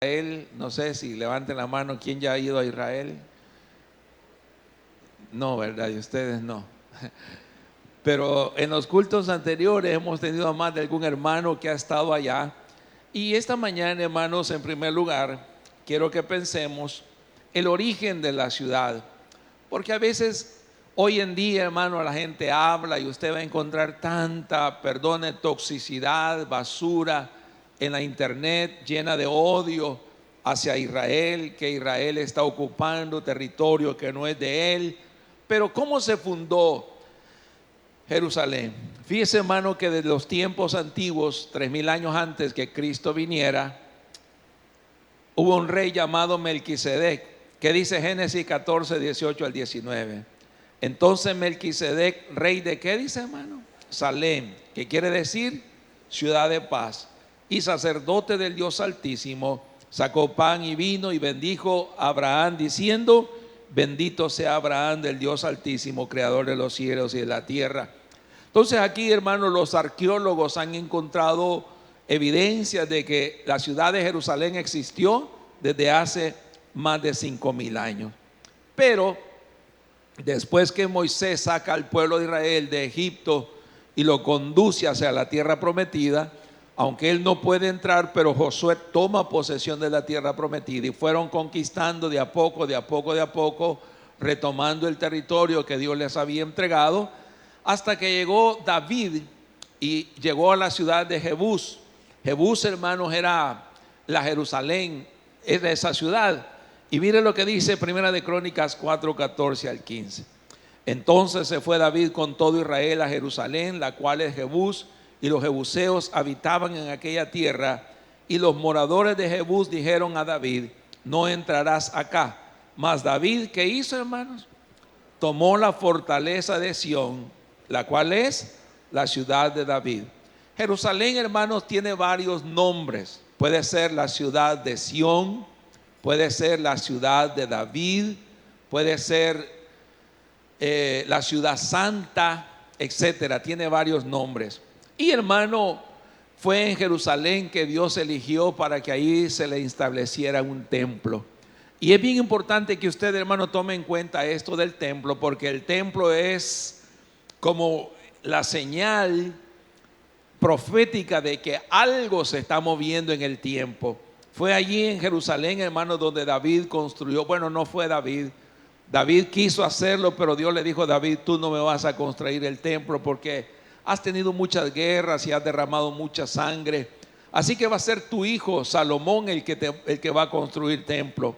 Israel, no sé si levanten la mano, ¿quién ya ha ido a Israel? No, ¿verdad? Y ustedes no. Pero en los cultos anteriores hemos tenido a más de algún hermano que ha estado allá. Y esta mañana, hermanos, en primer lugar, quiero que pensemos el origen de la ciudad. Porque a veces, hoy en día, hermano, la gente habla y usted va a encontrar tanta, perdone, toxicidad, basura en la internet, llena de odio hacia Israel, que Israel está ocupando territorio que no es de él. Pero ¿cómo se fundó Jerusalén? Fíjese, hermano, que desde los tiempos antiguos, 3000 años antes que Cristo viniera, hubo un rey llamado Melquisedec, que dice Génesis 14, 18 al 19. Entonces Melquisedec, rey de ¿qué dice, hermano? Salem, que quiere decir ciudad de paz, y sacerdote del Dios Altísimo, sacó pan y vino y bendijo a Abraham diciendo: bendito sea Abraham del Dios Altísimo, creador de los cielos y de la tierra. Entonces aquí, hermanos, los arqueólogos han encontrado evidencias de que la ciudad de Jerusalén existió desde hace más de 5000 años. Pero después que Moisés saca al pueblo de Israel de Egipto y lo conduce hacia la tierra prometida, aunque él no puede entrar, pero Josué toma posesión de la tierra prometida y fueron conquistando de a poco, de a poco, de a poco, retomando el territorio que Dios les había entregado, hasta que llegó David y llegó a la ciudad de Jebús. Jebús, hermanos, era la Jerusalén, es de esa ciudad. Y mire lo que dice Primera de Crónicas 4, 14 al 15. Entonces se fue David con todo Israel a Jerusalén, la cual es Jebús, y los jebuseos habitaban en aquella tierra. Y los moradores de Jebús dijeron a David: no entrarás acá. Mas David, ¿qué hizo, hermanos? Tomó la fortaleza de Sión, la cual es la ciudad de David. Jerusalén, hermanos, tiene varios nombres. Puede ser la ciudad de Sión, puede ser la ciudad de David, puede ser la ciudad santa, etcétera. Tiene varios nombres. Y, hermano, fue en Jerusalén que Dios eligió para que ahí se le estableciera un templo. Y es bien importante que usted, hermano, tome en cuenta esto del templo, porque el templo es como la señal profética de que algo se está moviendo en el tiempo. Fue allí en Jerusalén, hermano, donde David construyó. Bueno, no fue David. David quiso hacerlo, pero Dios le dijo: David, tú no me vas a construir el templo porque has tenido muchas guerras y has derramado mucha sangre. Así que va a ser tu hijo Salomón el que va a construir templo.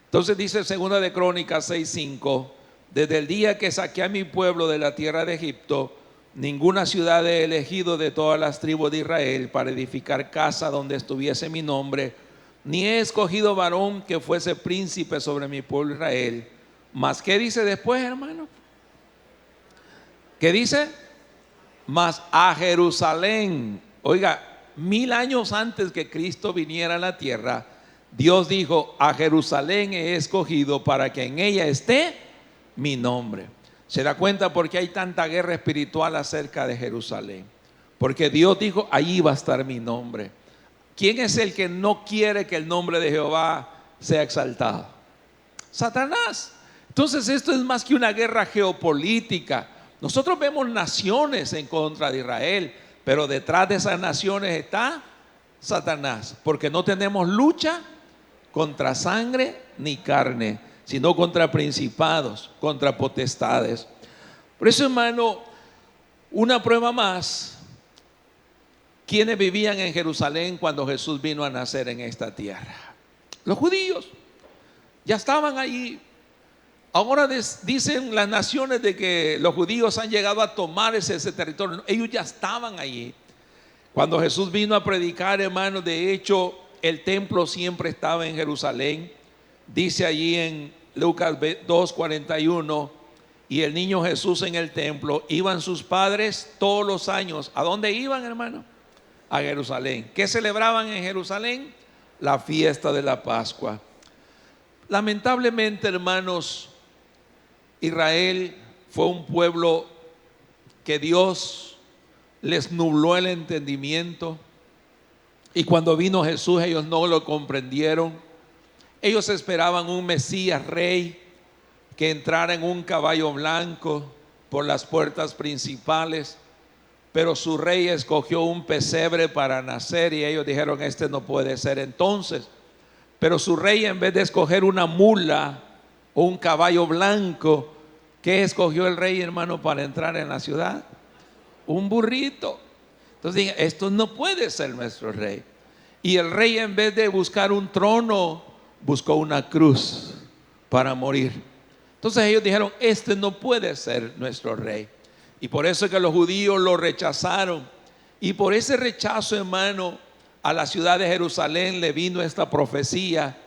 Entonces dice Segunda de Crónicas 6:5: desde el día que saqué a mi pueblo de la tierra de Egipto, ninguna ciudad he elegido de todas las tribus de Israel para edificar casa donde estuviese mi nombre, ni he escogido varón que fuese príncipe sobre mi pueblo Israel. Mas ¿qué dice después, hermano? ¿Qué dice? Mas a Jerusalén. Oiga, 1000 años antes que Cristo viniera a la tierra, Dios dijo: a Jerusalén he escogido para que en ella esté mi nombre. ¿Se da cuenta por qué hay tanta guerra espiritual acerca de Jerusalén? Porque Dios dijo: allí va a estar mi nombre. ¿Quién es el que no quiere que el nombre de Jehová sea exaltado? Satanás. Entonces esto es más que una guerra geopolítica. Nosotros vemos naciones en contra de Israel, pero detrás de esas naciones está Satanás, porque no tenemos lucha contra sangre ni carne, sino contra principados, contra potestades. Por eso, hermano, una prueba más: ¿quiénes vivían en Jerusalén cuando Jesús vino a nacer en esta tierra? Los judíos. Ya estaban allí. Ahora dicen las naciones de que los judíos han llegado a tomar ese territorio. Ellos ya estaban allí. Cuando Jesús vino a predicar, hermanos, de hecho, el templo siempre estaba en Jerusalén. Dice allí en Lucas 2:41: y el niño Jesús en el templo, iban sus padres todos los años. ¿A dónde iban, hermano? A Jerusalén. ¿Qué celebraban en Jerusalén? La fiesta de la Pascua. Lamentablemente, hermanos, Israel fue un pueblo que Dios les nubló el entendimiento, Y cuando vino Jesús, ellos no lo comprendieron. Ellos esperaban un Mesías rey que entrara en un caballo blanco por las puertas principales, pero su rey escogió un pesebre para nacer y ellos dijeron: este no puede ser. Entonces, pero su rey, en vez de escoger una mula o un caballo blanco, ¿qué escogió el rey, hermano, para entrar en la ciudad? Un burrito. Entonces dije: esto no puede ser nuestro rey. Y el rey, en vez de buscar un trono, buscó una cruz para morir. Entonces ellos dijeron: este no puede ser nuestro rey. Y por eso es que los judíos lo rechazaron. Y por ese rechazo, hermano, a la ciudad de Jerusalén le vino esta profecía.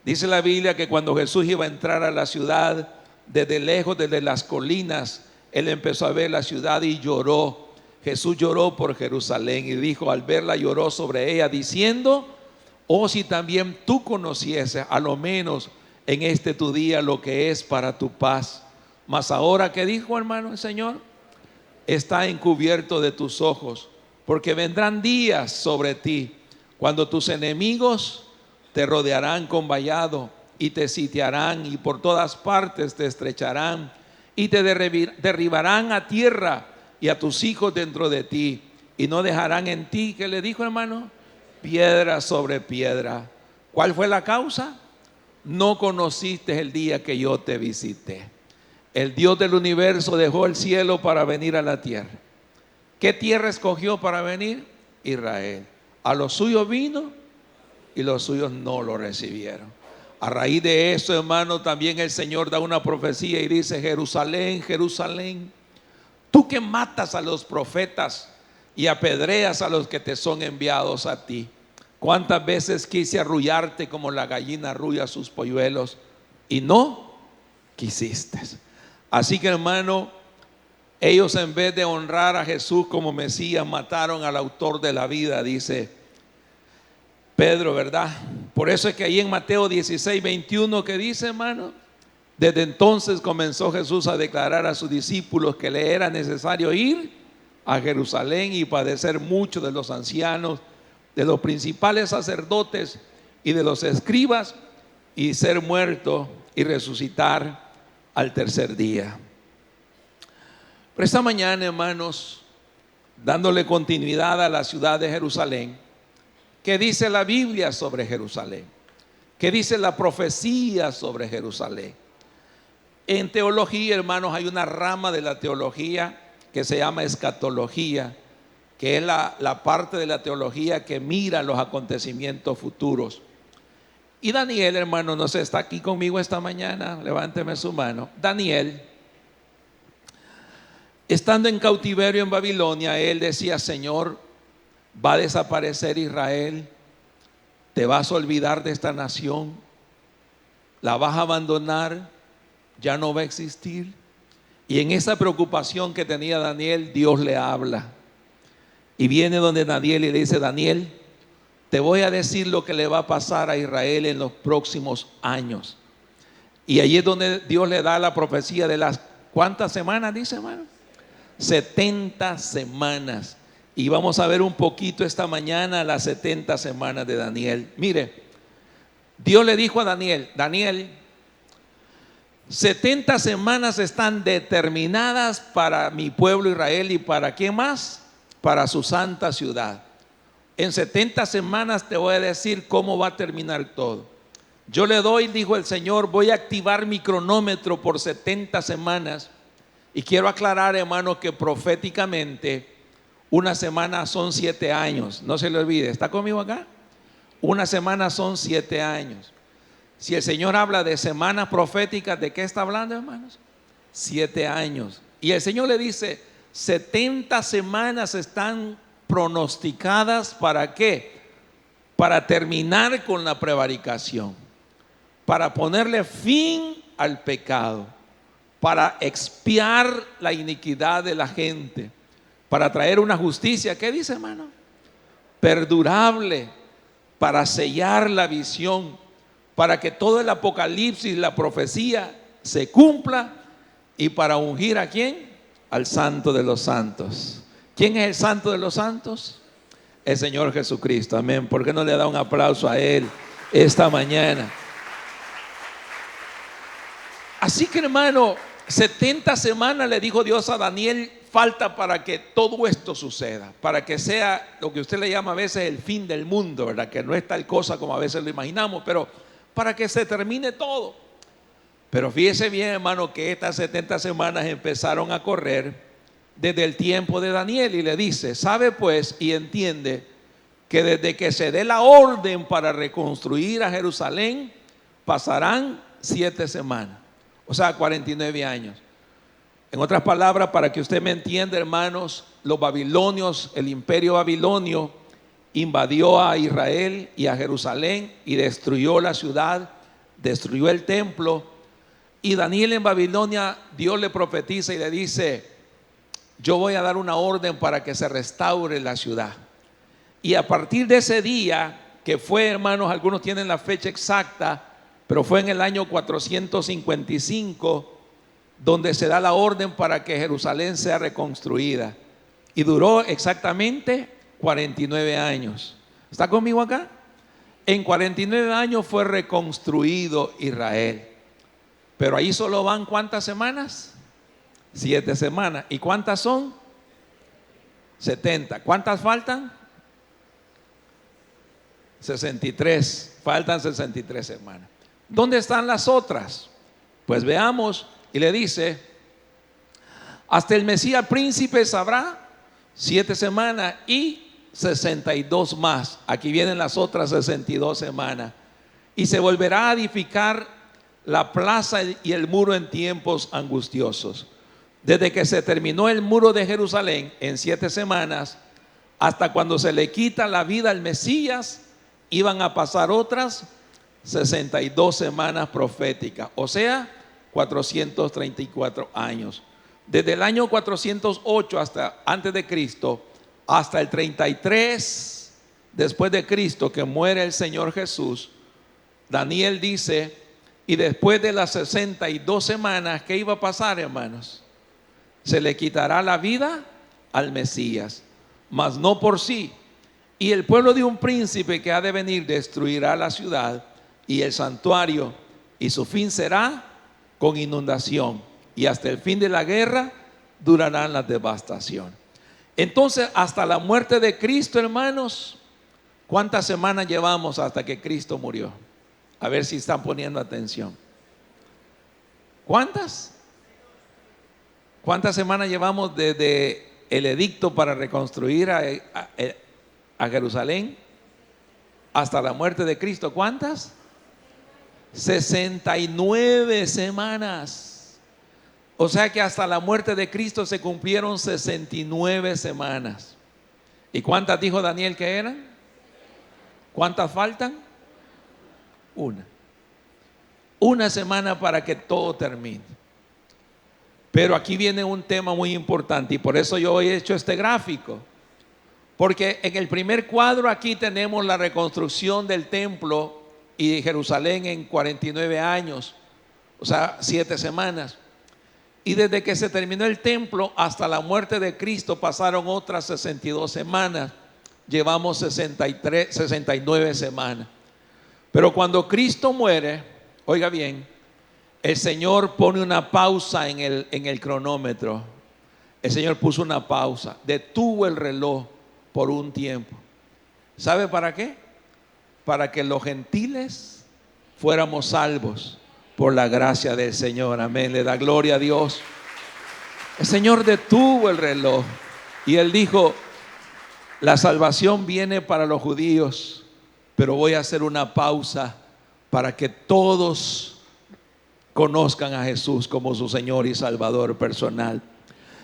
Dice la Biblia que cuando Jesús iba a entrar a la ciudad, desde lejos, desde las colinas, él empezó a ver la ciudad y lloró. Jesús lloró por Jerusalén y dijo, al verla lloró sobre ella, diciendo: oh, si también tú conocieses, a lo menos en este tu día, lo que es para tu paz. Mas ahora, ¿qué dijo, hermano, el Señor? Está encubierto de tus ojos, porque vendrán días sobre ti cuando tus enemigos te rodearán con vallado y te sitiarán y por todas partes te estrecharán y te derribarán a tierra y a tus hijos dentro de ti, y no dejarán en ti, ¿qué le dijo, hermano? Piedra sobre piedra. ¿Cuál fue la causa? No conociste el día que yo te visité. El Dios del universo dejó el cielo para venir a la tierra. ¿Qué tierra escogió para venir? Israel. A los suyos vino y los suyos no lo recibieron. A raíz de eso, hermano, también el Señor da una profecía y dice: Jerusalén, Jerusalén, tú que matas a los profetas y apedreas a los que te son enviados a ti. ¿Cuántas veces quise arrullarte como la gallina arrulla sus polluelos y no quisiste? Así que, hermano, ellos, en vez de honrar a Jesús como Mesías, mataron al autor de la vida, dice Pedro, ¿verdad? Por eso es que ahí en Mateo 16:21, que dice, hermano, desde entonces comenzó Jesús a declarar a sus discípulos que le era necesario ir a Jerusalén y padecer mucho de los ancianos, de los principales sacerdotes y de los escribas, y ser muerto y resucitar al tercer día. Pero esta mañana, hermanos, dándole continuidad a la ciudad de Jerusalén, ¿qué dice la Biblia sobre Jerusalén? ¿Qué dice la profecía sobre Jerusalén? En teología, hermanos, hay una rama de la teología que se llama escatología, que es la parte de la teología que mira los acontecimientos futuros. Y Daniel, hermano, no sé, está aquí conmigo esta mañana, levánteme su mano. Daniel, estando en cautiverio en Babilonia, él decía: Señor, va a desaparecer Israel, te vas a olvidar de esta nación, la vas a abandonar, ya no va a existir. Y en esa preocupación que tenía Daniel, Dios le habla y viene donde Daniel y le dice: Daniel, te voy a decir lo que le va a pasar a Israel en los próximos años. Y allí es donde Dios le da la profecía de las, ¿cuántas semanas dice, hermano? 70 semanas. Y vamos a ver un poquito esta mañana las 70 semanas de Daniel. Mire, Dios le dijo a Daniel: Daniel, 70 semanas están determinadas para mi pueblo Israel. ¿Y para quién más? Para su santa ciudad. En 70 semanas te voy a decir cómo va a terminar todo. Yo le doy, dijo el Señor, voy a activar mi cronómetro por 70 semanas. Y quiero aclarar, hermano, que proféticamente una semana son 7 años. No se le olvide, ¿está conmigo acá? Una semana son 7 años. Si el Señor habla de semanas proféticas, ¿de qué está hablando, hermanos? 7 años. Y el Señor le dice: 70 semanas están pronosticadas. ¿Para qué? Para terminar con la prevaricación, para ponerle fin al pecado, para expiar la iniquidad de la gente, para traer una justicia, ¿qué dice, hermano? Perdurable, para sellar la visión, para que todo el apocalipsis, la profecía se cumpla, y para ungir ¿a quién? Al Santo de los santos. ¿Quién es el Santo de los santos? el Señor Jesucristo. Amén. ¿Por qué no le da un aplauso a Él esta mañana? Así que, hermano, 70 semanas le dijo Dios a Daniel, falta para que todo esto suceda, para que sea lo que usted le llama a veces el fin del mundo, ¿verdad? Que no es tal cosa como a veces lo imaginamos, pero para que se termine todo. Pero fíjese bien, hermano, que estas 70 semanas empezaron a correr desde el tiempo de Daniel, y le dice, sabe pues y entiende que desde que se dé la orden para reconstruir a Jerusalén, pasarán 7 semanas, o sea, 49 años. En otras palabras, para que usted me entienda, hermanos, los babilonios, el imperio babilonio, invadió a Israel y a Jerusalén y destruyó la ciudad, destruyó el templo. Y Daniel en Babilonia, Dios le profetiza y le dice, yo voy a dar una orden para que se restaure la ciudad. Y a partir de ese día, que fue, hermanos, algunos tienen la fecha exacta, pero fue en el año 455, donde se da la orden para que Jerusalén sea reconstruida. Y duró exactamente 49 años. ¿Está conmigo acá? En 49 años fue reconstruido Israel. Pero ahí solo van ¿cuántas semanas? 7 semanas. ¿Y cuántas son? 70. ¿Cuántas faltan? 63. Faltan 63 semanas. ¿Dónde están las otras? Pues veamos. Y le dice, hasta el Mesías príncipe sabrá 7 semanas y 62 más. Aquí vienen las otras 62 semanas. Y se volverá a edificar la plaza y el muro en tiempos angustiosos. Desde que se terminó el muro de Jerusalén en 7 semanas, hasta cuando se le quita la vida al Mesías, iban a pasar otras 62 semanas proféticas, o sea, 434 años. Desde el año 408 hasta antes de Cristo, hasta el 33 después de Cristo, que muere el Señor Jesús, Daniel dice, y después de las 62 semanas, ¿qué iba a pasar, hermanos? Se le quitará la vida al Mesías, mas no por sí. Y el pueblo de un príncipe que ha de venir destruirá la ciudad y el santuario, y su fin será con inundación, y hasta el fin de la guerra durará la devastación. Entonces, hasta la muerte de Cristo, hermanos, ¿cuántas semanas llevamos hasta que Cristo murió? A ver si están poniendo atención. ¿Cuántas? ¿Cuántas semanas llevamos desde el edicto para reconstruir a Jerusalén hasta la muerte de Cristo? ¿Cuántas? 69 semanas. O sea que hasta la muerte de Cristo se cumplieron 69 semanas. ¿Y cuántas dijo Daniel que eran? ¿Cuántas faltan? Una semana para que todo termine. Pero aquí viene un tema muy importante, y por eso yo he hecho este gráfico. Porque en el primer cuadro aquí tenemos la reconstrucción del templo y de Jerusalén en 49 años, o sea, 7 semanas. Y desde que se terminó el templo hasta la muerte de Cristo pasaron otras 62 semanas. Llevamos 69 semanas. Pero cuando Cristo muere, oiga bien, el Señor pone una pausa en el cronómetro. El Señor puso una pausa, detuvo el reloj por un tiempo. ¿Sabe para qué? Para que los gentiles fuéramos salvos por la gracia del Señor. Amén, le da gloria a Dios. El Señor detuvo el reloj y Él dijo, la salvación viene para los judíos, pero voy a hacer una pausa para que todos conozcan a Jesús como su Señor y Salvador personal.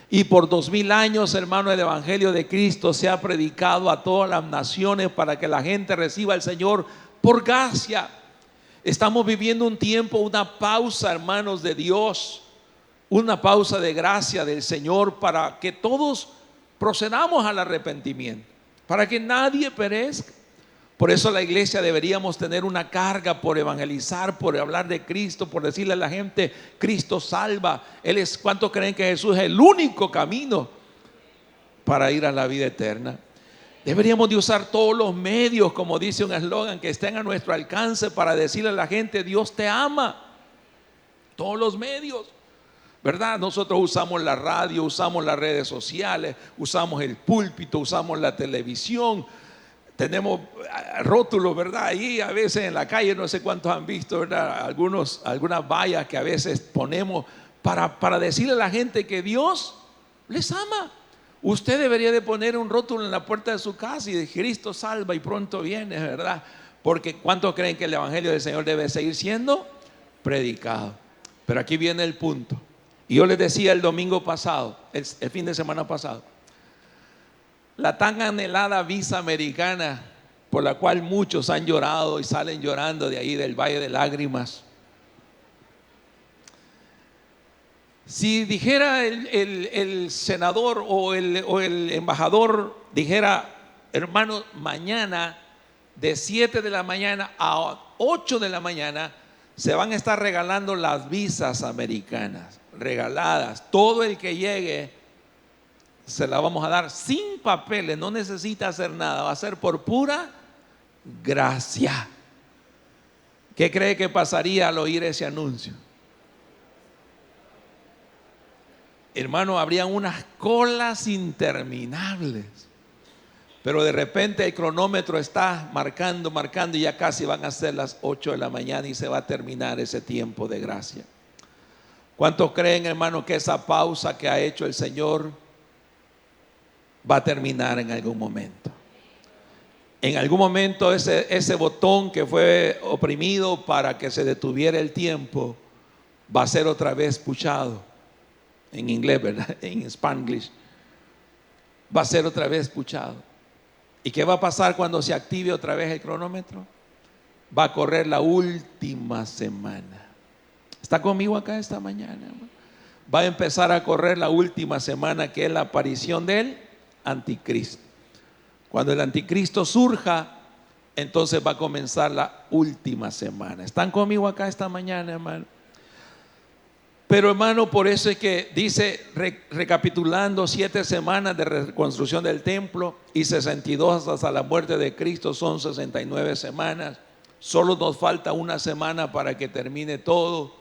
Y por 2000 años, hermano, el Evangelio de Cristo se ha predicado a todas las naciones para que la gente reciba al Señor por gracia. Estamos viviendo un tiempo, una pausa, hermanos, de Dios, una pausa de gracia del Señor para que todos procedamos al arrepentimiento, para que nadie perezca. Por eso la iglesia deberíamos tener una carga por evangelizar, por hablar de Cristo, por decirle a la gente, Cristo salva. ¿Cuántos creen que Jesús es el único camino para ir a la vida eterna? Deberíamos de usar todos los medios, como dice un eslogan, que estén a nuestro alcance para decirle a la gente: Dios te ama. Todos los medios, ¿verdad? Nosotros usamos la radio, usamos las redes sociales, usamos el púlpito, usamos la televisión. Tenemos rótulos, ¿verdad? Ahí a veces en la calle, no sé cuántos han visto, ¿verdad? Algunas vallas que a veces ponemos para decirle a la gente que Dios les ama. Usted debería de poner un rótulo en la puerta de su casa y de: Cristo salva y pronto viene, ¿verdad? Porque ¿cuántos creen que el evangelio del Señor debe seguir siendo predicado? Pero aquí viene el punto. Y yo les decía el domingo pasado, el fin de semana pasado, la tan anhelada visa americana, por la cual muchos han llorado y salen llorando de ahí del Valle de Lágrimas. Si dijera el senador o el embajador, dijera: hermano, mañana de 7 de la mañana a 8 de la mañana se van a estar regalando las visas americanas, regaladas. Todo el que llegue se la vamos a dar sin papeles, no necesita hacer nada, va a ser por pura gracia. ¿Qué cree que pasaría al oír ese anuncio? Hermano, habrían unas colas interminables. Pero de repente el cronómetro está marcando y ya casi van a ser las 8 de la mañana y se va a terminar ese tiempo de gracia. ¿Cuántos creen, hermano, que esa pausa que ha hecho el Señor va a terminar en algún momento? En algún momento ese botón que fue oprimido para que se detuviera el tiempo va a ser otra vez puchado. En inglés, ¿verdad? En Spanglish. Va a ser otra vez puchado. ¿Y qué va a pasar cuando se active otra vez el cronómetro? Va a correr la última semana. ¿Está conmigo acá esta mañana? Va a empezar a correr la última semana, que es la aparición del anticristo. Cuando el anticristo surja, entonces va a comenzar la última semana. ¿Están conmigo acá esta mañana, hermano? Pero, hermano, por eso es que dice, recapitulando, 7 semanas de reconstrucción del templo y 62 hasta la muerte de Cristo, son 69 semanas. Solo nos falta una semana para que termine todo,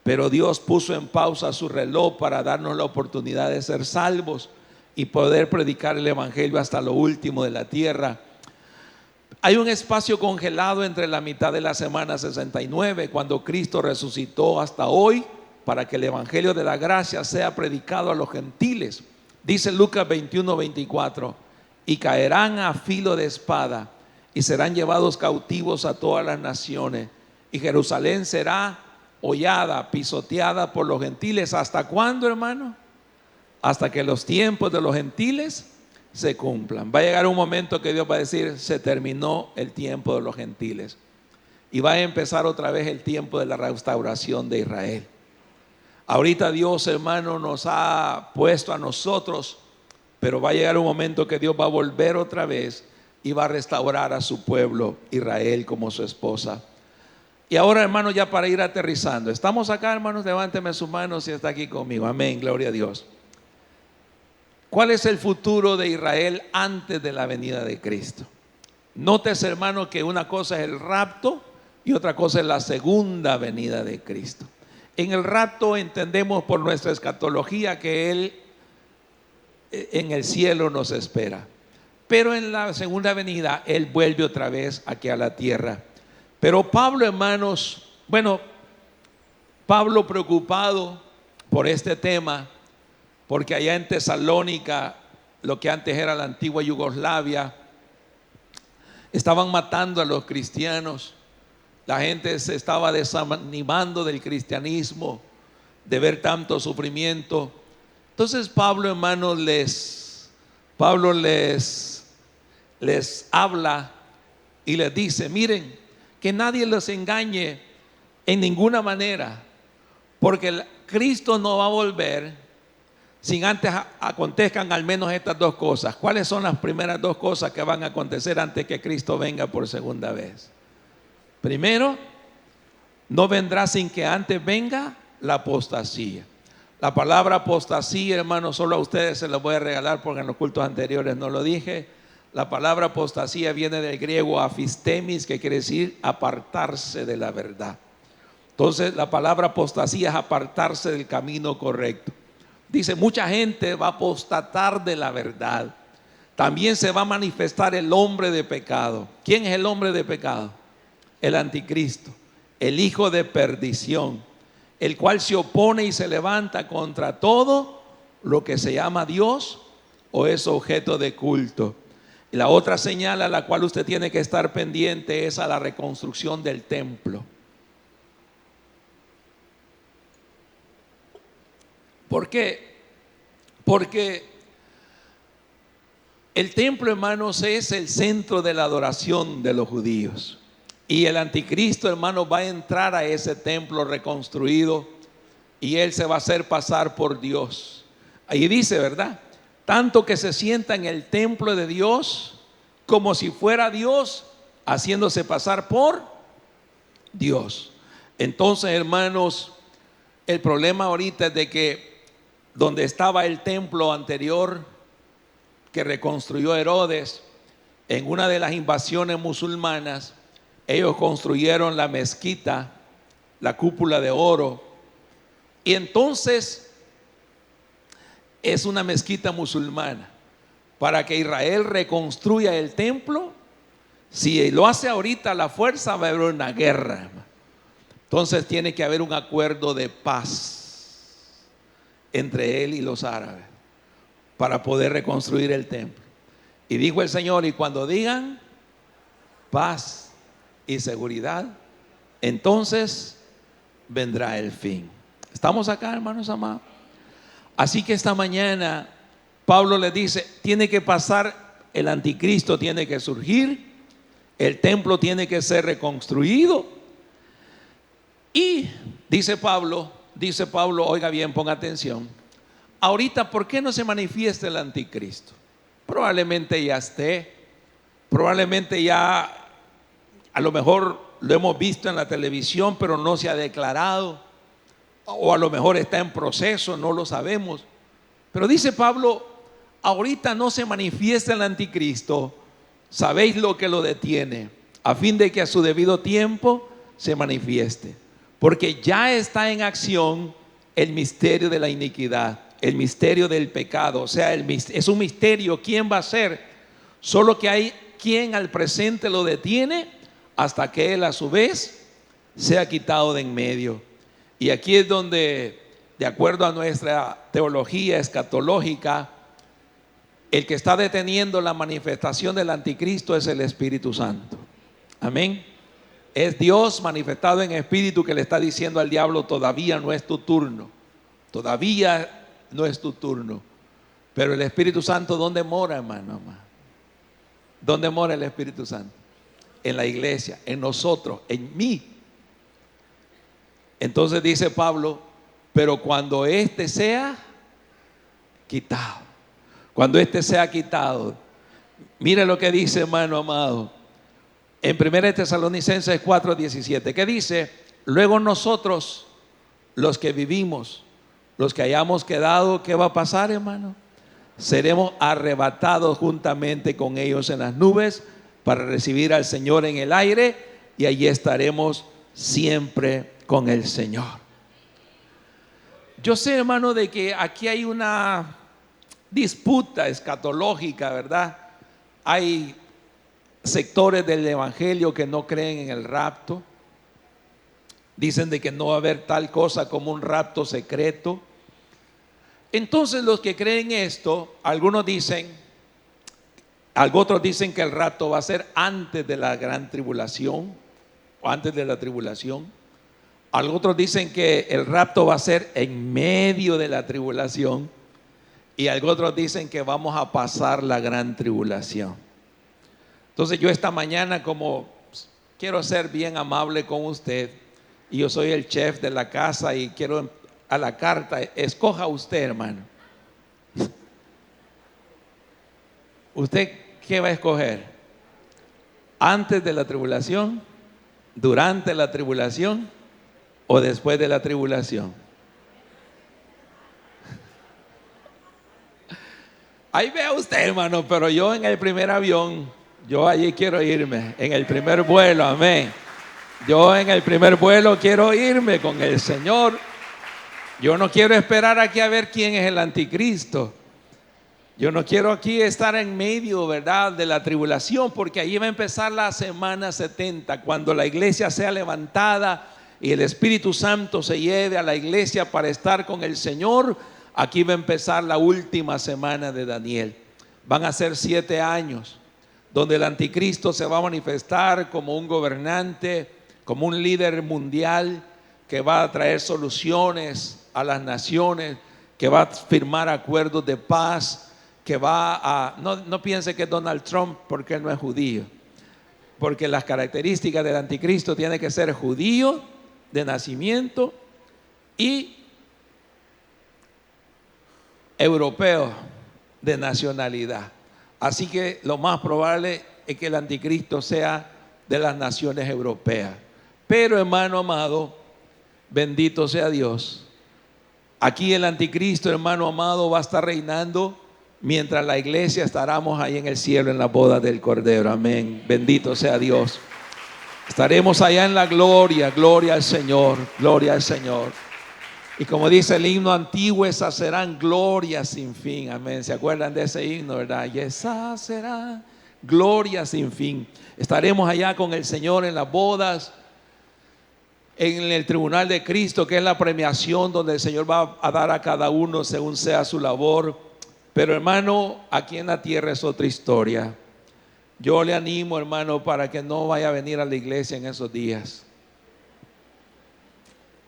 pero Dios puso en pausa su reloj para darnos la oportunidad de ser salvos y poder predicar el evangelio hasta lo último de la tierra. Hay un espacio congelado entre la mitad de la semana 69, cuando Cristo resucitó, hasta hoy, para que el evangelio de la gracia sea predicado a los gentiles. Dice Lucas 21:24: y caerán a filo de espada y serán llevados cautivos a todas las naciones, y Jerusalén será hollada, pisoteada por los gentiles. ¿Hasta cuándo, hermano? Hasta que los tiempos de los gentiles se cumplan. Va a llegar un momento que Dios va a decir: se terminó el tiempo de los gentiles, y va a empezar otra vez el tiempo de la restauración de Israel. Ahorita Dios, hermano, nos ha puesto a nosotros, pero va a llegar un momento que Dios va a volver otra vez y va a restaurar a su pueblo Israel como su esposa. Y ahora, hermano, ya para ir aterrizando, estamos acá, hermanos, levánteme sus manos si está aquí conmigo. Amén, gloria a Dios. ¿Cuál es el futuro de Israel antes de la venida de Cristo? Nótese, hermano, que una cosa es el rapto y otra cosa es la segunda venida de Cristo. En el rapto entendemos por nuestra escatología que Él en el cielo nos espera. Pero en la segunda venida Él vuelve otra vez aquí a la tierra. Pero Pablo, hermanos, Pablo preocupado por este tema, porque allá en Tesalónica, lo que antes era la antigua Yugoslavia, estaban matando a los cristianos. La gente se estaba desanimando del cristianismo, de ver tanto sufrimiento. Entonces Pablo, hermanos, les habla y les dice: miren, que nadie los engañe en ninguna manera, porque Cristo no va a volver sin antes acontezcan al menos estas dos cosas. ¿Cuáles son las primeras dos cosas que van a acontecer antes que Cristo venga por segunda vez? Primero, no vendrá sin que antes venga la apostasía. La palabra apostasía, hermano, solo a ustedes se la voy a regalar porque en los cultos anteriores no lo dije. La palabra apostasía viene del griego afistemis, que quiere decir apartarse de la verdad. Entonces la palabra apostasía es apartarse del camino correcto. Dice, mucha gente va a apostatar de la verdad. También se va a manifestar el hombre de pecado. ¿Quién es el hombre de pecado? El anticristo, el hijo de perdición, el cual se opone y se levanta contra todo lo que se llama Dios o es objeto de culto. Y la otra señal a la cual usted tiene que estar pendiente es a la reconstrucción del templo. ¿Por qué? Porque el templo, hermanos, es el centro de la adoración de los judíos. Y el anticristo, hermanos, va a entrar a ese templo reconstruido y él se va a hacer pasar por Dios. Ahí dice, ¿verdad? Tanto que se sienta en el templo de Dios como si fuera Dios, haciéndose pasar por Dios. Entonces, hermanos, el problema ahorita es de que donde estaba el templo anterior que reconstruyó Herodes, en una de las invasiones musulmanas, ellos construyeron la mezquita, la cúpula de oro, y entonces es una mezquita musulmana. Para que Israel reconstruya el templo, si lo hace ahorita a la fuerza, va a haber una guerra. Entonces tiene que haber un acuerdo de paz entre él y los árabes para poder reconstruir el templo. Y dijo el Señor, y cuando digan paz y seguridad, entonces vendrá el fin. ¿Estamos acá, hermanos amados? Así que esta mañana Pablo le dice, tiene que pasar, el anticristo tiene que surgir, el templo tiene que ser reconstruido. Y dice Pablo, oiga bien, ponga atención. Ahorita, ¿por qué no se manifiesta el anticristo? Probablemente ya esté, probablemente ya, a lo mejor lo hemos visto en la televisión, pero no se ha declarado, o a lo mejor está en proceso, no lo sabemos. Pero dice Pablo, ahorita no se manifiesta el anticristo, sabéis lo que lo detiene, a fin de que a su debido tiempo se manifieste, porque ya está en acción el misterio de la iniquidad, el misterio del pecado. O sea, es un misterio. ¿Quién va a ser? Solo que hay quien al presente lo detiene hasta que él a su vez sea quitado de en medio. Y aquí es donde, de acuerdo a nuestra teología escatológica, el que está deteniendo la manifestación del anticristo es el Espíritu Santo. Amén. Es Dios manifestado en espíritu que le está diciendo al diablo, todavía no es tu turno, todavía no es tu turno. Pero el Espíritu Santo, ¿dónde mora, hermano? ¿Dónde mora el Espíritu Santo? En la iglesia, en nosotros, en mí. Entonces dice Pablo, pero cuando éste sea quitado, cuando éste sea quitado, mire lo que dice, hermano amado, en 1 Tesalonicenses 4:17, que dice, luego nosotros, los que vivimos, los que hayamos quedado, ¿qué va a pasar, hermano? Seremos arrebatados juntamente con ellos en las nubes para recibir al Señor en el aire, y allí estaremos siempre con el Señor. Yo sé, hermano, de que aquí hay una disputa escatológica, ¿verdad? Hay sectores del evangelio que no creen en el rapto. Dicen de que no va a haber tal cosa como un rapto secreto. Entonces los que creen esto, algunos dicen, otros dicen que el rapto va a ser antes de la gran tribulación o antes de la tribulación. Otros dicen que el rapto va a ser en medio de la tribulación, y otros dicen que vamos a pasar la gran tribulación. Entonces yo esta mañana, como quiero ser bien amable con usted, y yo soy el chef de la casa y quiero a la carta, escoja usted, hermano. ¿Usted qué va a escoger? ¿Antes de la tribulación? ¿Durante la tribulación? ¿O después de la tribulación? Ahí vea usted, hermano, pero yo en el primer avión, yo allí quiero irme, en el primer vuelo, amén. Yo en el primer vuelo quiero irme con el Señor. Yo no quiero esperar aquí a ver quién es el anticristo. Yo no quiero aquí estar en medio, ¿verdad?, de la tribulación, porque ahí va a empezar la semana 70, cuando la iglesia sea levantada y el Espíritu Santo se lleve a la iglesia para estar con el Señor. Aquí va a empezar la última semana de Daniel. Van a ser 7 años donde el anticristo se va a manifestar como un gobernante, como un líder mundial que va a traer soluciones a las naciones, que va a firmar acuerdos de paz, que va a... No piense que es Donald Trump, porque él no es judío, porque las características del anticristo tiene que ser judío de nacimiento y europeo de nacionalidad. Así que lo más probable es que el anticristo sea de las naciones europeas. Pero, hermano amado, bendito sea Dios, aquí el anticristo, hermano amado, va a estar reinando mientras la iglesia estaremos ahí en el cielo en la boda del Cordero. Amén. Bendito sea Dios. Estaremos allá en la gloria. Gloria al Señor. Gloria al Señor. Y como dice el himno antiguo, esas serán glorias sin fin. Amén. ¿Se acuerdan de ese himno, verdad? Y esas serán glorias sin fin. Estaremos allá con el Señor en las bodas, en el tribunal de Cristo, que es la premiación donde el Señor va a dar a cada uno según sea su labor. Pero, hermano, aquí en la tierra es otra historia. Yo le animo, hermano, para que no vaya a venir a la iglesia en esos días.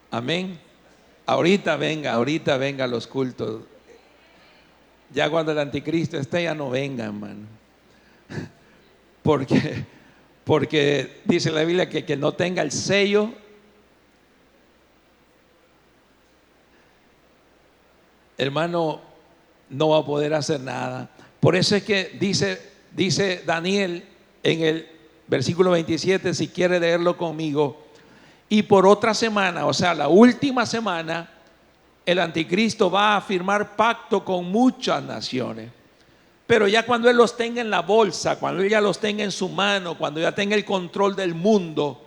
Amén. Ahorita venga a los cultos. Ya cuando el anticristo esté, ya no venga, hermano. Porque dice la Biblia que no tenga el sello, hermano, no va a poder hacer nada. Por eso es que dice Daniel en el versículo 27, si quiere leerlo conmigo: y por otra semana, o sea, la última semana, el anticristo va a firmar pacto con muchas naciones. Pero ya cuando él los tenga en la bolsa, cuando él ya los tenga en su mano, cuando ya tenga el control del mundo,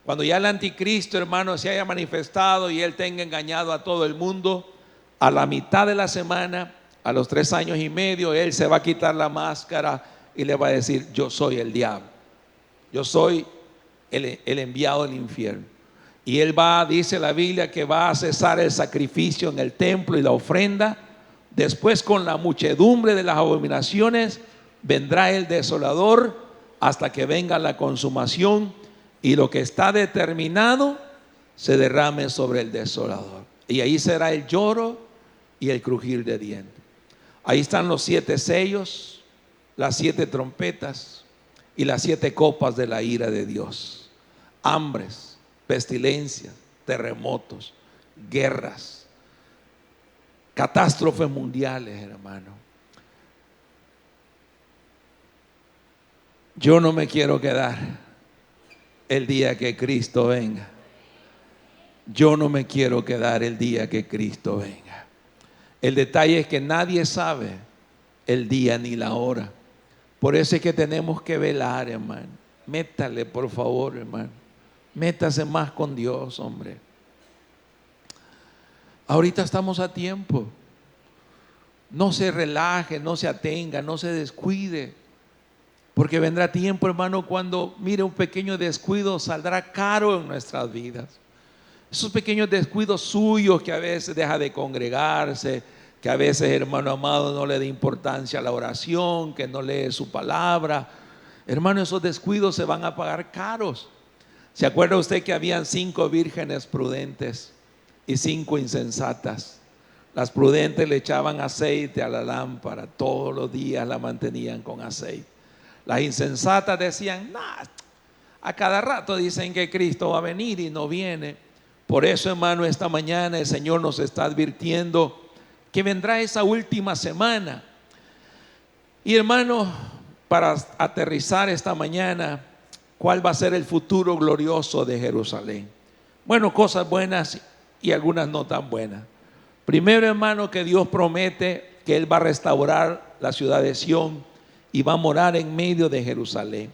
cuando ya el anticristo, hermano, se haya manifestado y él tenga engañado a todo el mundo, a la mitad de la semana, a los 3 años y medio, él se va a quitar la máscara y le va a decir: yo soy el diablo, yo soy el enviado del infierno. Y él va, dice la Biblia, que va a cesar el sacrificio en el templo y la ofrenda. Después, con la muchedumbre de las abominaciones, vendrá el desolador hasta que venga la consumación y lo que está determinado se derrame sobre el desolador. Y ahí será el lloro y el crujir de dientes. Ahí están los 7 sellos, las 7 trompetas y las 7 copas de la ira de Dios. Hambres, pestilencias, terremotos, guerras, catástrofes mundiales, hermano. Yo no me quiero quedar el día que Cristo venga. Yo no me quiero quedar el día que Cristo venga. El detalle es que nadie sabe el día ni la hora. Por eso es que tenemos que velar, hermano. Métale, por favor, hermano. Métase más con Dios, hombre. Ahorita estamos a tiempo. No se relaje, no se atenga, no se descuide. Porque vendrá tiempo, hermano, cuando, mire, un pequeño descuido saldrá caro en nuestras vidas. Esos pequeños descuidos suyos, que a veces deja de congregarse, que a veces, hermano amado, no le da importancia a la oración, que no lee su palabra. Hermano, esos descuidos se van a pagar caros. ¿Se acuerda usted que habían 5 vírgenes prudentes y 5 insensatas? Las prudentes le echaban aceite a la lámpara, todos los días la mantenían con aceite. Las insensatas decían: nah, a cada rato dicen que Cristo va a venir y no viene. Por eso, hermano, esta mañana el Señor nos está advirtiendo que vendrá esa última semana. Y, hermano, para aterrizar esta mañana, ¿cuál va a ser el futuro glorioso de Jerusalén? Bueno, cosas buenas y algunas no tan buenas. Primero, hermano, que Dios promete que Él va a restaurar la ciudad de Sión y va a morar en medio de Jerusalén.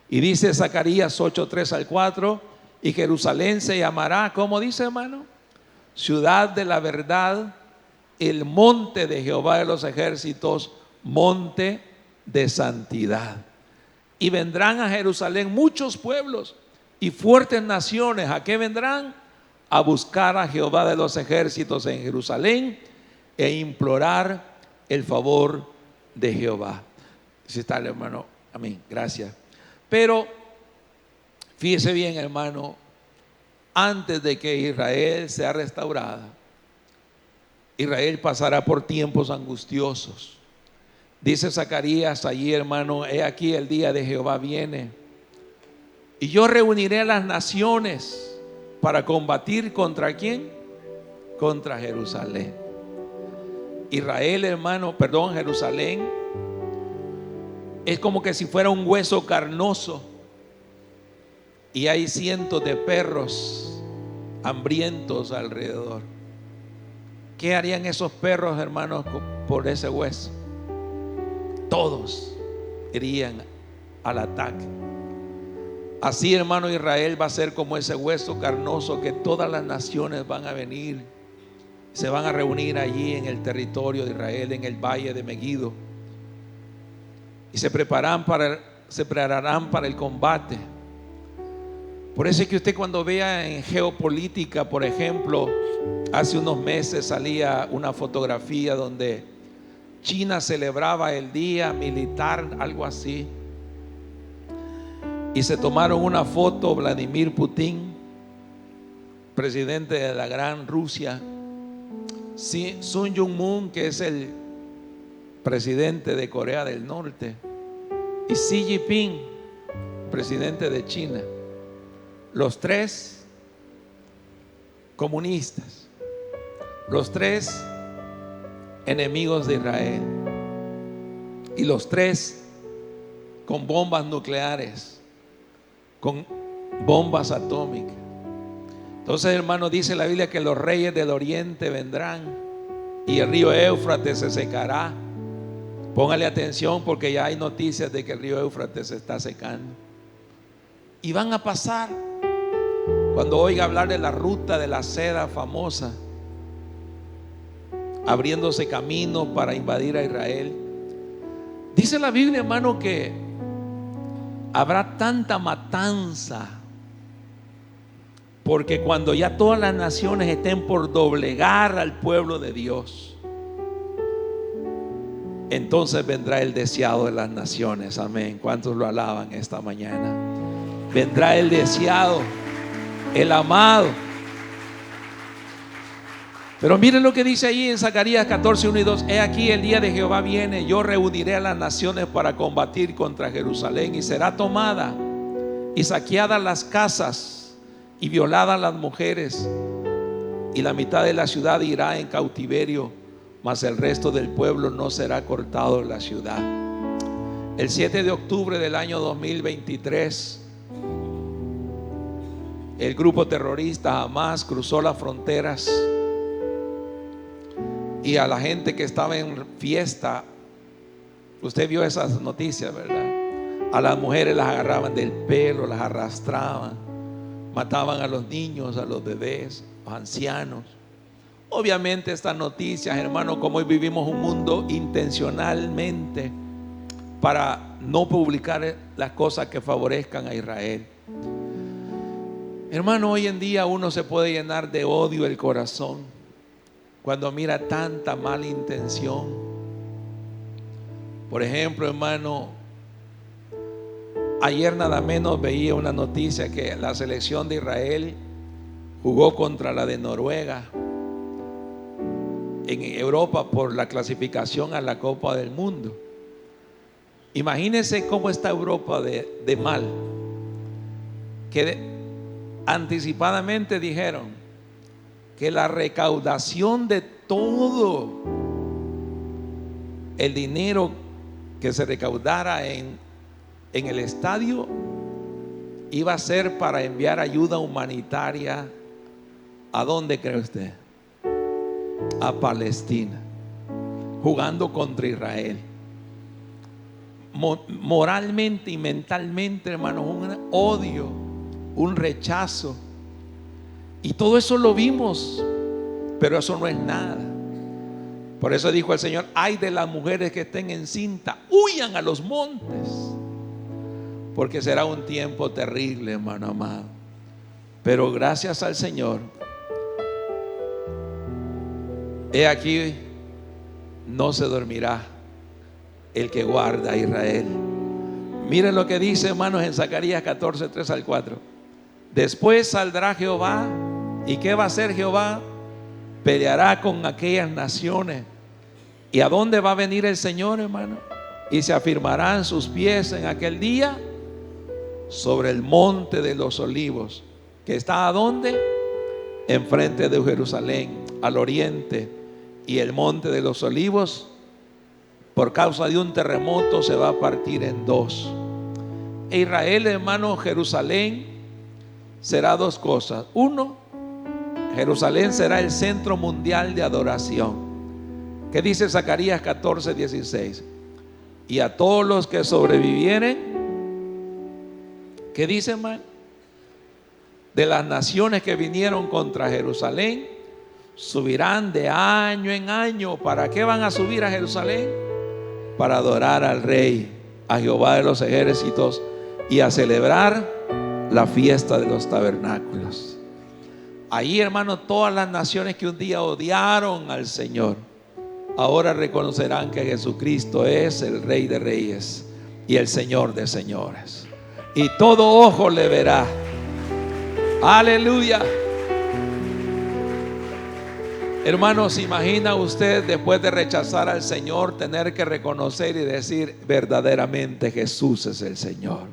Y dice Zacarías 8:3-4, y Jerusalén se llamará, ¿cómo dice, hermano? Ciudad de la verdad, el monte de Jehová de los ejércitos, monte de santidad. Y vendrán a Jerusalén muchos pueblos y fuertes naciones. ¿A qué vendrán? A buscar a Jehová de los ejércitos en Jerusalén e implorar el favor de Jehová. Si está el hermano, amén, gracias. Pero fíjese bien, hermano, antes de que Israel sea restaurada, Israel pasará por tiempos angustiosos. Dice Zacarías allí, hermano, he aquí el día de Jehová viene, y yo reuniré a las naciones para combatir ¿contra quién? Contra Jerusalén. Israel, hermano, perdón, Jerusalén es como que si fuera un hueso carnoso y hay cientos de perros hambrientos alrededor. ¿Qué harían esos perros, hermanos, por ese hueso? Todos irían al ataque. Así, hermano, Israel va a ser como ese hueso carnoso que todas las naciones van a venir, se van a reunir allí en el territorio de Israel, en el valle de Megiddo, y se prepararán para el combate. Por eso es que usted, cuando vea en geopolítica, por ejemplo, hace unos meses salía una fotografía donde China celebraba el día militar, algo así, y se tomaron una foto Vladimir Putin, presidente de la gran Rusia, Sun Yun-moon, que es el presidente de Corea del Norte, y Xi Jinping, presidente de China, los tres comunistas, los tres enemigos de Israel, y los tres con bombas nucleares, con bombas atómicas. Entonces, hermano, dice la Biblia que los reyes del oriente vendrán y el río Éufrates se secará. Póngale atención, porque ya hay noticias de que el río Éufrates se está secando. Y van a pasar, cuando oiga hablar de la ruta de la seda famosa, abriéndose camino para invadir a Israel. Dice la Biblia, hermano, que habrá tanta matanza, porque cuando ya todas las naciones estén por doblegar al pueblo de Dios, entonces vendrá el deseado de las naciones. Amén. ¿Cuántos lo alaban esta mañana? Vendrá el deseado, el amado. Pero miren lo que dice ahí en Zacarías 14:1-2. He aquí el día de Jehová viene, yo reuniré a las naciones para combatir contra Jerusalén, y será tomada y saqueadas las casas y violadas las mujeres, y la mitad de la ciudad irá en cautiverio, mas el resto del pueblo no será cortado de la ciudad. El 7 de octubre del año 2023, el grupo terrorista Hamas cruzó las fronteras, y a la gente que estaba en fiesta, usted vio esas noticias, ¿verdad? A las mujeres las agarraban del pelo, las arrastraban, mataban a los niños, a los bebés, a los ancianos. Obviamente estas noticias, hermano, como hoy vivimos un mundo intencionalmente para no publicar las cosas que favorezcan a Israel. Hermano, hoy en día uno se puede llenar de odio el corazón cuando mira tanta mala intención. Por ejemplo, hermano, ayer nada menos veía una noticia que la selección de Israel jugó contra la de Noruega en Europa por la clasificación a la Copa del Mundo. Imagínense cómo está Europa de mal, que anticipadamente dijeron que la recaudación de todo el dinero que se recaudara en el estadio iba a ser para enviar ayuda humanitaria. ¿A dónde cree usted? A Palestina. jugando contra Israel. Moralmente y mentalmente, hermanos, un odio, un rechazo. Y todo eso lo vimos, pero eso no es nada. Por eso dijo el Señor: ay de las mujeres que estén encinta, huyan a los montes, porque será un tiempo terrible, hermano amado. Pero gracias al Señor, he aquí, no se dormirá el que guarda a Israel. Miren lo que dice, hermanos, en Zacarías 14, 3 al 4. Después saldrá Jehová. ¿Y qué va a hacer Jehová? Peleará con aquellas naciones. ¿Y a dónde va a venir el Señor, hermano? Y se afirmarán sus pies en aquel día sobre el monte de los olivos, que está ¿a dónde? Enfrente de Jerusalén, al oriente. Y el monte de los olivos, por causa de un terremoto, se va a partir en dos. E Israel, hermano, Jerusalén será dos cosas. Uno, Jerusalén será el centro mundial de adoración. ¿Qué dice Zacarías 14, 16? Y a todos los que sobrevivieren, ¿qué dice, hermano? De las naciones que vinieron contra Jerusalén, subirán de año en año. ¿Para qué van a subir a Jerusalén? Para adorar al Rey, a Jehová de los ejércitos, y a celebrar la fiesta de los tabernáculos. Ahí, hermano, todas las naciones que un día odiaron al Señor, ahora reconocerán que Jesucristo es el Rey de Reyes y el Señor de Señores, y todo ojo le verá. Aleluya. Hermano, ¿se imagina usted, después de rechazar al Señor, tener que reconocer y decir: verdaderamente Jesús es el Señor?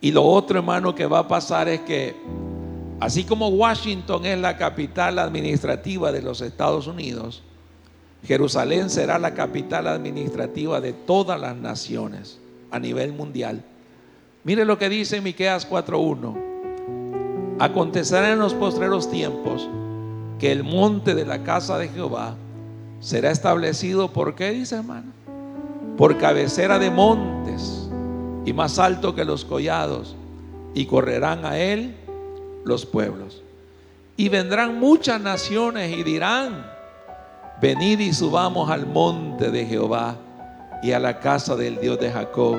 Y lo otro, hermano, que va a pasar es que, así como Washington es la capital administrativa de los Estados Unidos, Jerusalén será la capital administrativa de todas las naciones a nivel mundial. Mire lo que dice Miqueas 4:1. Acontecerá en los postreros tiempos que el monte de la casa de Jehová será establecido, ¿por qué dice, hermano? Por cabecera de montes y más alto que los collados, y correrán a él los pueblos. Y vendrán muchas naciones y dirán: venid y subamos al monte de Jehová y a la casa del Dios de Jacob,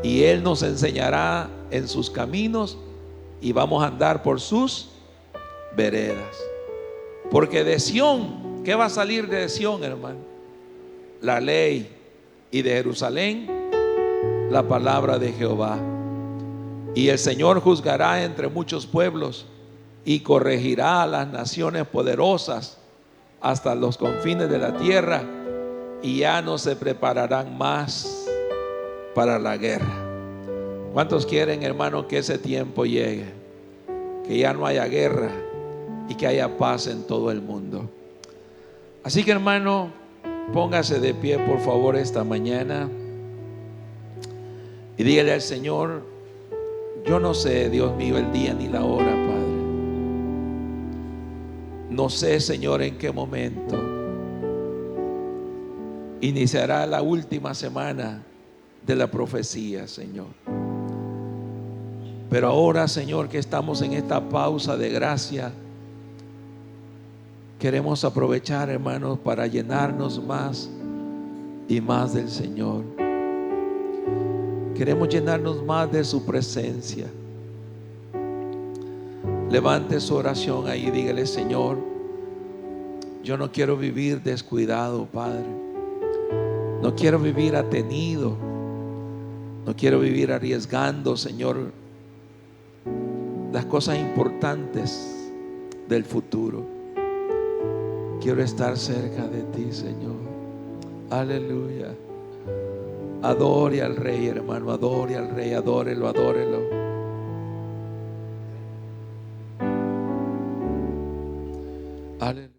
y él nos enseñará en sus caminos, y vamos a andar por sus veredas. Porque de Sión, ¿qué va a salir de Sión, hermano? La ley. Y de Jerusalén, la palabra de Jehová. Y el Señor juzgará entre muchos pueblos y corregirá a las naciones poderosas hasta los confines de la tierra, y ya no se prepararán más para la guerra. ¿Cuántos quieren, hermano, que ese tiempo llegue? Que ya no haya guerra y que haya paz en todo el mundo. Así que, hermano, póngase de pie, por favor, esta mañana y dígale al Señor: yo no sé, Dios mío, el día ni la hora, Padre. No sé, Señor, en qué momento iniciará la última semana de la profecía, Señor. Pero ahora, Señor, que estamos en esta pausa de gracia, queremos aprovechar, hermanos, para llenarnos más y más del Señor. Queremos llenarnos más de su presencia. Levante su oración ahí, dígale: Señor, yo no quiero vivir descuidado, Padre. No quiero vivir atenido. No quiero vivir arriesgando, Señor, las cosas importantes del futuro. Quiero estar cerca de ti, Señor. Aleluya. Adore al Rey, hermano. Adore al Rey. Adórelo, adórelo. Aleluya.